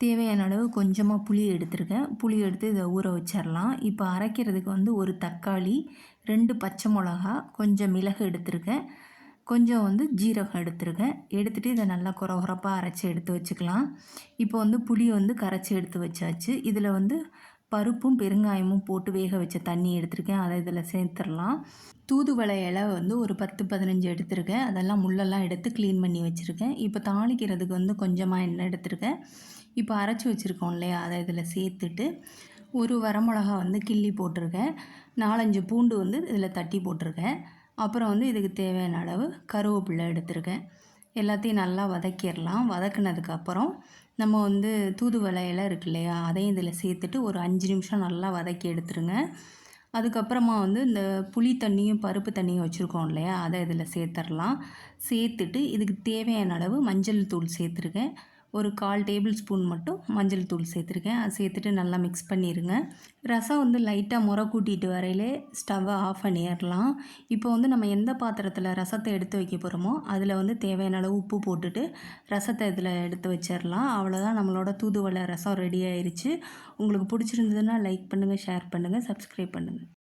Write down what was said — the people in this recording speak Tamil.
தேவையான அளவு கொஞ்சமாக புளி எடுத்துருக்கேன். புளி எடுத்து இதை ஊற வச்சிடலாம். இப்போ அரைக்கிறதுக்கு வந்து ஒரு தக்காளி, 2 பச்சை மிளகா, கொஞ்சம் மிளகு எடுத்துருக்கேன், கொஞ்சம் வந்து ஜீரகம் எடுத்துருக்கேன். எடுத்துகிட்டு இதை நல்லா கொரகொரப்பாக அரைச்சி எடுத்து வச்சுக்கலாம். இப்போ வந்து புளி வந்து கரைச்சி எடுத்து வச்சாச்சு. இதில் வந்து பருப்பும் பெருங்காயமும் போட்டு வேக வச்ச தண்ணி எடுத்துருக்கேன். அதை இதில் சேர்த்துடலாம். தூதுவளை இலை வந்து ஒரு 10 15 எடுத்துருக்கேன். அதெல்லாம் முள்ளெல்லாம் எடுத்து க்ளீன் பண்ணி வச்சுருக்கேன். இப்போ தாளிக்கிறதுக்கு வந்து கொஞ்சமாக எண்ணெய் எடுத்துருக்கேன். இப்போ அரைச்சி வச்சுருக்கோம் இல்லையா, அதை இதில் சேர்த்துட்டு ஒரு வரமிளகா வந்து கிள்ளி போட்டிருக்கேன். 4 5 பூண்டு வந்து இதில் தட்டி போட்டிருக்கேன். அப்புறம் வந்து இதுக்கு தேவையான அளவு கருவேப்பிலை எடுத்துருக்கேன். எல்லாத்தையும் நல்லா வதக்கிடலாம். வதக்குனதுக்கப்புறம் நம்ம வந்து தூதுவளை இலை இருக்கு இல்லையா, அதையும் இதில் சேர்த்துட்டு ஒரு 5 நிமிஷம் நல்லா வதக்கி எடுத்துருங்க. அதுக்கப்புறமா வந்து இந்த புளி தண்ணியும் பருப்பு தண்ணியும் வச்சுருக்கோம் இல்லையா, அதை இதில் சேர்த்துடலாம். சேர்த்துட்டு இதுக்கு தேவையான அளவு மஞ்சள் தூள் சேர்த்துருக்கேன். ஒரு 1/4 டேபிள் ஸ்பூன் மட்டும் மஞ்சள் தூள் சேர்த்துருக்கேன். அதை சேர்த்துட்டு நல்லா மிக்ஸ் பண்ணிடுங்க. ரசம் வந்து லைட்டாக முறை கூட்டிட்டு வரையிலே ஸ்டவ்வை ஆஃப் பண்ணிடலாம். இப்போ வந்து நம்ம எந்த பாத்திரத்தில் ரசத்தை எடுத்து வைக்க போகிறோமோ அதில் வந்து தேவையான அளவு உப்பு போட்டுட்டு ரசத்தை இதில் எடுத்து வச்சிடலாம். அவ்வளோதான், நம்மளோட தூதுவளை ரசம் ரெடி ஆயிடுச்சு. உங்களுக்கு பிடிச்சிருந்ததுன்னா லைக் பண்ணுங்கள், ஷேர் பண்ணுங்கள், சப்ஸ்கிரைப் பண்ணுங்கள்.